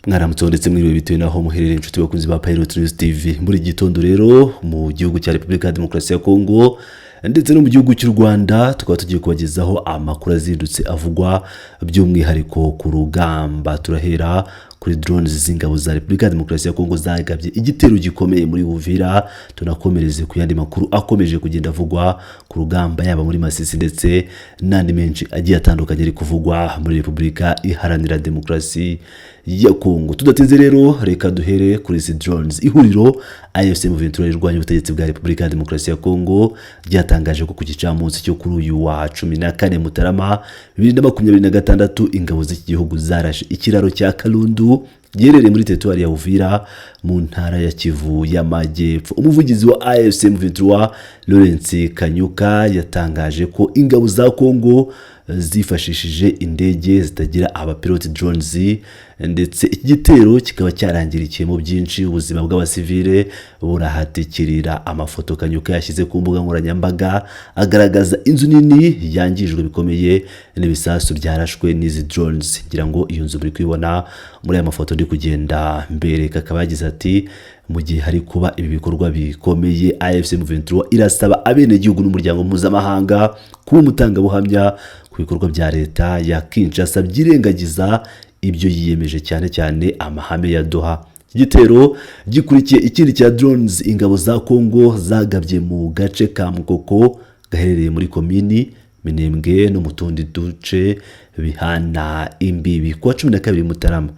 mwaramutse ndetse mwiriwe bitewe naho muherereye inshuti bakunzi ba Pilot News TV. Muri gitondo rero mu gihugu cya Repubulika ya Demokarasi ya Kongo ndetse no mu gihugu cy'u Rwanda tukaba tugiye kubagezaho amakuru azindutse avugwa by'umwihariko ku rugamba. Turahera kuri drones z'ingabo za Repubulika ya Demokarasi ya Kongo zagabye igitero gikomeye muri Uvira. Tunakomereze ku yandi makuru akomeje kugenda avugwa ku rugamba yaba muri Masisi ndetse n'andi menshi agiye atandukanye ari kuvugwa muri Repubulika Iharanira Demokarasi ya Kongo. Tudatinze rero reka duhere kuri izi drones. Ihuriro AFC M23 rirwanya ubutegetsi bwa Repubulika ya Demokarasi ya Kongo ryatangaje ko ku gicamunsi cyo kuri uyu wa 14 Mutarama 2026 ingabo z'iki gihugu zarashe ikiraro cya Kalundu giherereye muri teritwari ya Uvira mu ntara ya Kivu y'Amajyepfo. Umuvugizi wa AFC M23 Lawrence Kanyuka yatangaje ko ingabo za Kongo zifashishije indege zitagira abapiloti drones, ndetse iki gitero kikaba cyarangirikiye mu byinshi ubuzima bw'abasivile burahatikirira. Amafoto Kanyuka yashyize ku mbuga nkoranyambaga agaragaza inzu nini yangijwe bikomeye n'ibisasu byarashwe n'izi drones. Ngira ngo iyo nzu muri kwibona muri aya mafoto ndi kugenda mbere. Kakaba yagize ati mu gihe hari kuba ibi bikorwa bikomeye, AFC M23 irasaba abenegihugu n'umuryango mpuzamahanga kuba umutangabuhamya ku bikorwa bya leta ya Kinshasa byirengagiza ibyo yiyemeje, cyane cyane amahame ya Doha. Igitero gikurikiye ikindi cya drones ingabo za Kongo zagabye mu gace ka Mukoko gaherereye muri komini Minembwe no mu tundi duce bihana imbibi. Ku wa 12 Mutarama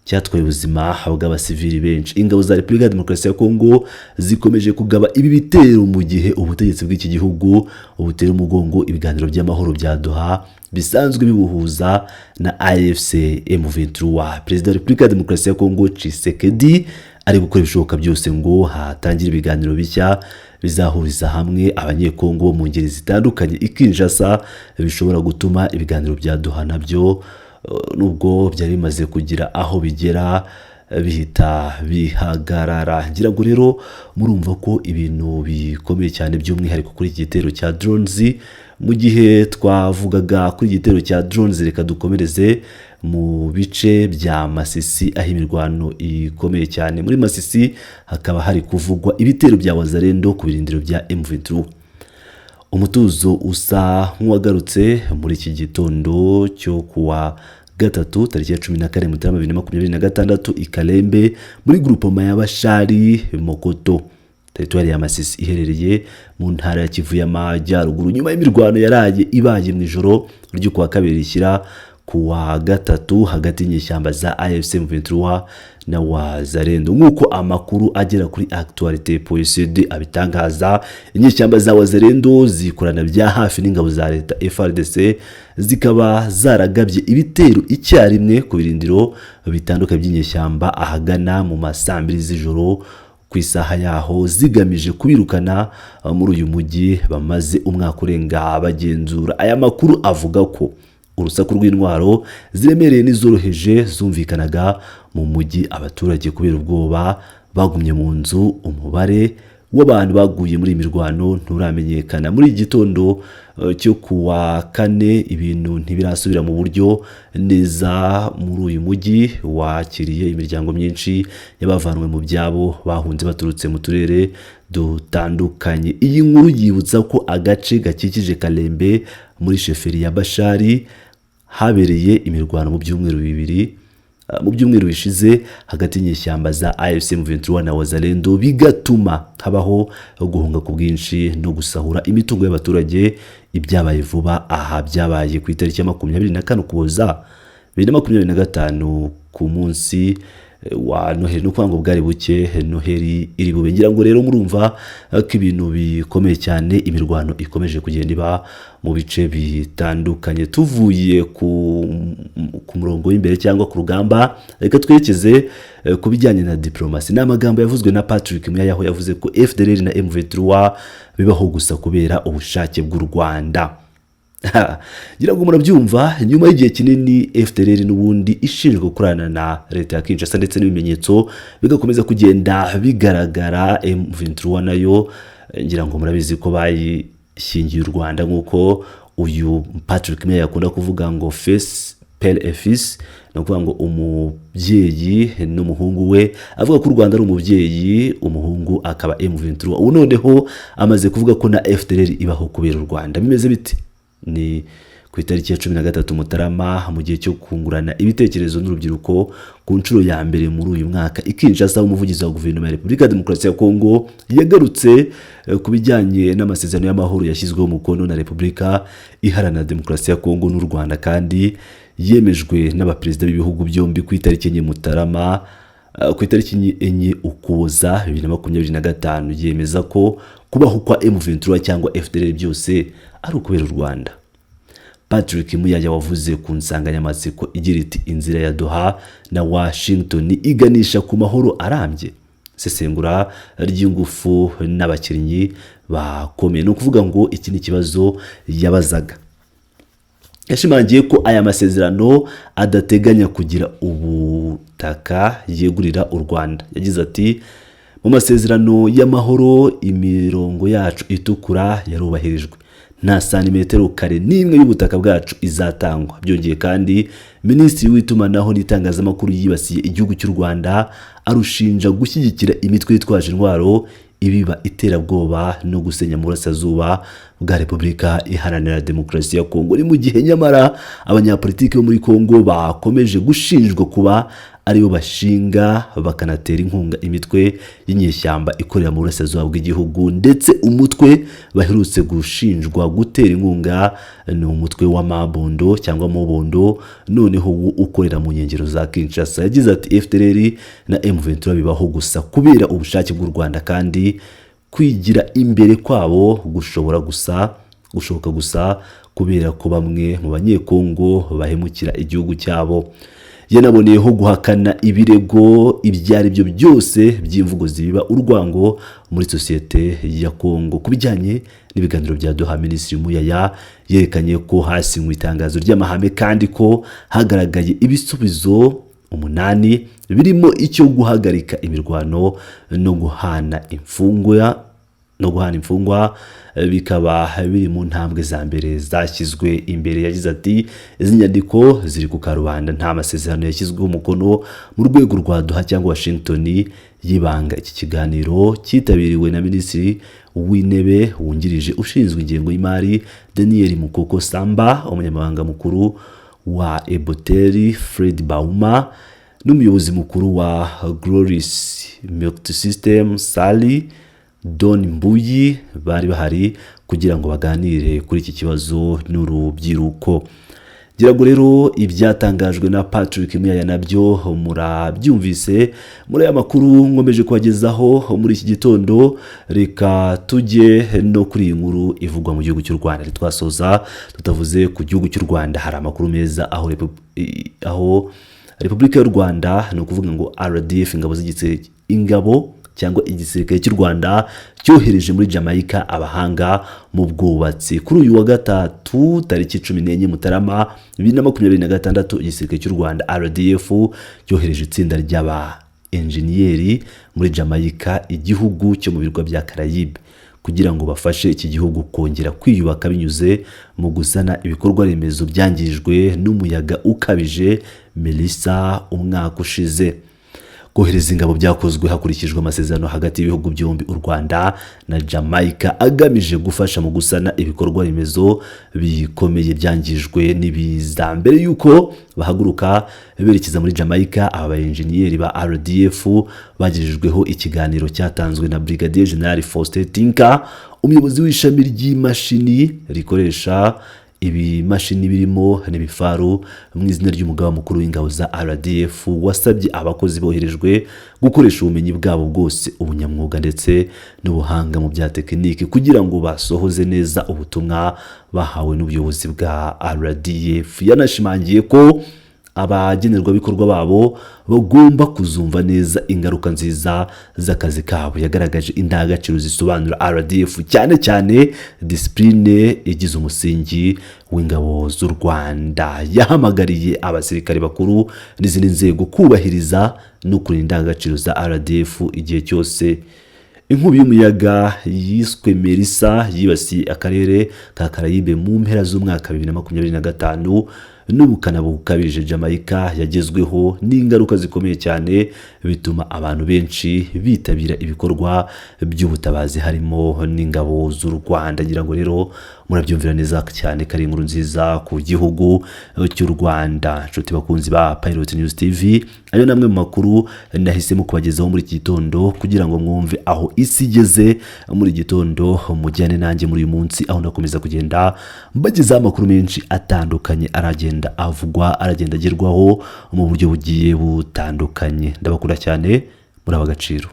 cyatwaye ubuzima bw'abasivili benshi. Ingabo za Repubulika ya Demokarasi ya Kongo zikomeje kugaba ibi bitero mu gihe ubutegetsi bw'iki gihugu ubutera umugongo ibiganiro by'amahoro bya Doha bisanzwe bibuhuza na AFC M23. Perezida wa Repubulika ya Demokarasi ya Kongo Tshisekedi ari gukora ibishoboka byose ngo hatangire ibiganiro bishya bizahuriza hamwe abanyekongo bo mu ngeri zitandukanye i Kinshasa, bishobora gutuma ibiganiro bya Doha nabyo nubwo byari bimaze kugira aho bigera bihita bihagarara. Ngira ngo rero murumva ko ibintu bikomeye cyane by'umwihariko kuri iki gitero cya drones. Mu gihe twavugaga kuri igitero cya drones, reka dukomereze mu bice bya Masisi aho imirwano ikomeye cyane. Muri Masisi hakaba hari kuvugwa ibitero bya Wazalendo ku birindiro bya M23. Umutuzo usa nk'uwagarutse muri iki gitondo cyo kuwa gatatu tariki ya 14 Mutarama 2026 Ikalembe muri groupement ya Bashari Mokoto, teritwari ya Masisi iherereye mu ntara ya Kivu y'Amajyaruguru. Nyuma y'imirwano yaraye ibaye mu ijoro ryo kuwa kabiri rishyira kuwa gatatu hagati y'inyeshyamba za AFC M23 na Wazalendo. Nk'uko amakuru agera kuri Actualité.cd abitangaza, inyeshyamba za Wazalendo zikorana bya hafi n'ingabo za leta FARDC, zikaba zaragabye ibitero icyarimwe ku birindiro bitandukanye by'inyeshyamba ahagana mu masambiri z'ijoro ku isaha yaho, zigamije kubirukana muri uyu mujyi bamaze umwaka urenga bagenzura. Aya makuru avuga ko urusaku rw'intwaro ziremereye n'izoroheje zumvikanaga mu mujyi, abaturage kubera ubwoba bagumye mu nzu. Umubare w'abantu baguye muri imirwano nturamenyekana. Muri gitondo cyo kuwa kane ibintu ntibirasubira mu buryo neza muri uyu mujyi wakiriye imiryango myinshi yabavanwe mu byabo bahunze baturutse mu turere dutandukanye. Iyi nkuru yibutsa ko agace gakikije Kalembe muri sheferi ya Bashari habereye imirwano mu byumweru bishize hagati y'inyeshyamba za AFC M23 na Wazalendo, bigatuma habaho guhunga ku bwinshi no gusahura imitungo y'abaturage. Ibyabaye vuba aha byabaye ku itariki ya 24 Ukuboza 2025 ku munsi wa Noheli, no kwanga bwari buke Noheli iri bube. Ngira ngo rero murumva ko ibintu bikomeye cyane, imirwano ikomeje kugenda iba mu bice bitandukanye. Tuvuye ku murongo w'imbere cyangwa ku rugamba, reka twerekeze ku bijyanye na diplomasi. N'amagambo yavuzwe na Patrick Muyayaho yavuze ko FDLR na M23 bibaho gusa kubera ubushake bw'u Rwanda. Ngira ngo murabyumva, nyuma y'igihe kinini FDLR n'ubundi ishinzwe gukorana na leta ya Kinshasa ndetse n'ibimenyetso bigakomeza kugenda bigaragara, M23 nayo ngira ngo murabizi ko bayishingiye u Rwanda, nk'uko uyu Patrick Meya yakunda kuvuga ngo face père et fils, no kuvuga ngo umubyeyi n'umuhungu we, avuga ko u Rwanda ari umubyeyi, umuhungu akaba M23. ubu noneho amaze kuvuga ko na FDLR ibaho kubera u Rwanda. Bimeze biti ni ku itariki ya 13 Mutarama mu gihe cyo kungurana ibitekerezo n'urubyiruko ku nshuro ya mbere muri uyu mwaka Kinshasa, umuvugizi wa guverinoma ya Repubulika ya Demokarasi ya Kongo yagarutse ku bijyanye n'amasezerano y'amahoro yashyizweho umukono na Repubulika Iharanira Demokarasi ya Kongo n'u Rwanda, kandi yemejwe n'abaperezida b'ibihugu byombi ku itariki 4 Mutarama ku itariki 4 Ukuboza 2025. yemeza ko kubaho kwa M23 cyangwa FDLR byose ari ukubera u Rwanda. Patrick Muyaya wavuze ku nsanganyamatsiko igira iti inzira ya Doha na Washington iganisha ku mahoro arambye, sesengura ry'ingufu n'abakinnyi bakomeye. No kuvuga ngo iki ni kibazo yabazaga. Yashimangiye ko aya masezerano adateganya kugira ubutaka yegurira u Rwanda. Yagize ati mu masezerano y'amahoro imirongo yacu itukura yarubahirijwe, nta santimetero kare n'imwe y'ubutaka bwacu izatangwa. Byongeye kandi Minisitiri w'itumanaho n'itangazamakuru yibasiye igihugu cy'u Rwanda arushinja gushyigikira imitwe yitwaje intwaro ibiba iterabwoba no gusenya mu burasirazuba bwa Repubulika Iharanira Demokarasi ya Kongo. Ni mu gihe nyamara abanyapolitiki bo muri Kongo bakomeje gushinjwa kuba aribo bashinga bakanatera inkunga imitwe y'inyeshyamba ikorera mu burasirazuba bw'igihugu, ndetse umutwe baherutse gushinjwa gutera inkunga ni umutwe wa Mabondo cyangwa Mobondo, noneho ukorera mu nkengero za Kinshasa. Yagize ati FDLR na M23 bibaho gusa kubera ubushake bw'u Rwanda, kandi kwigira imbere kwabo gushoboka gusa kubera ko bamwe mu banyekongo bahemukira igihugu cyabo. Yanaboneyeho guhakana ibirego ibyari byo byose by'imvugo zibiba urwango muri sosiyete ya Kongo. Kubijyanye n'ibiganiro bya Doha, Minisitiri Muyaya yerekanye ko hasinywe itangazo ry'amahame kandi ko hagaragaye ibisubizo 8 birimo icyo guhagarika imirwano no guhana imfungwa bikaba biri mu ntambwe za mbere zashyizwe imbere. Yagize ati izi nyandiko ziri ku karubanda, nta masezerano yashyizweho umukono mu rwego rwa Doha cyangwa Washington y'ibanga. Iki kiganiro cyitabiriwe na Minisitiri w'Intebe wungirije ushinzwe ingengo y'imari Daniel Mukoko Samba, umunyamabanga mukuru wa Eboteri Fred Bauma n'umuyobozi mukuru wa Gloris Multisystem Sali Don Mbuyi bari bahari kugira ngo baganire kuri iki kibazo n'urubyiruko. Girago rero ibyatangajwe na Patrick Muyaya nabyo murabyumvise muri aya makuru nkomeje kubagezaho muri iki gitondo. Reka tujye no kuri iyi nkuru ivugwa mu gihugu cy'u Rwanda. Twasoza tutavuze ku gihugu cy'u Rwanda, hari amakuru meza aho Repubulika y'u Rwanda, ni ukuvuga ngo RDF, ingabo cyangwa igisirikare cy'u Rwanda cyohereje muri Jamaica abahanga mu bwubatsi. Kuri uyu wa gatatu tariki 14 Mutarama 2026, igisirikare cy'u Rwanda RDF cyohereje itsinda ry'aba engineers muri Jamaica, igihugu cyo mu birwa bya Caraïbe, kugira ngo bafashe iki gihugu kongera kwiyubaka binyuze mu gusana ibikorwa remezo byangijwe n'umuyaga ukabije Melissa umwaka ushize. Kohereza ingabo byakozwe hakurikijwe amasezerano hagati y'ibihugu byombi, u Rwanda na Jamaica, agamije gufasha mu gusana ibikorwa remezo bikomeye byangijwe n'ibiza. Mbere yuko bahaguruka berekeza muri Jamaica, aba engineers ba RDF bagirijweho ikiganiro cyatanzwe na Brigadier General Faustin Tinka, umuyobozi w'ishami ry'imashini rikoresha ibimashini birimo n'ibifaru mu izina ry'umugaba mukuru w'ingabo za RDF, wasabye abakozi boherejwe gukoresha ubumenyi bwabo bwose, ubunyamwuga ndetse n'ubuhanga mu bya tekiniki kugira ngo basohoze neza ubutumwa bahawe n'ubuyobozi bwa RDF. Yanashimangiye ko abagenerwabikorwa babo bagomba kuzumva neza ingaruka nziza z'akazi kabo. Yagaragaje indangagaciro zisobanura RDF, cyane cyane discipline igize umusingi w'ingabo z'u Rwanda. Yahamagariye abasirikare bakuru n'izindi nzego kubahiriza no kurinda indangagaciro za RDF igihe cyose. Inkubi y'umuyaga yiswe Melissa yibasiye akarere ka Caraïbe mu mpera z'umwaka 2025 n'ubukana bukabije Jamaica yagezweho n'ingaruka zikomeye cyane bituma abantu benshi bitabira ibikorwa by'ubutabazi harimo n'ingabo z'u Rwanda. Ngira ngo rero murabyumvira neza cyane kari inkuru nziza ku gihugu cy'u Rwanda. Nshuti bakunzi ba Pilot News TV, ayo namwe mu makuru nahisemo kubagezaho muri iki gitondo kugira ngo mwumve aho isi igeze muri gitondo, mujyane nanjye muri uyu munsi aho nakomeza kugenda mbagezaho amakuru menshi atandukanye aragenda avugwa, aragenda agerwaho mu buryo bugiye butandukanye. Ndabakunda cyane, muri abagaciro.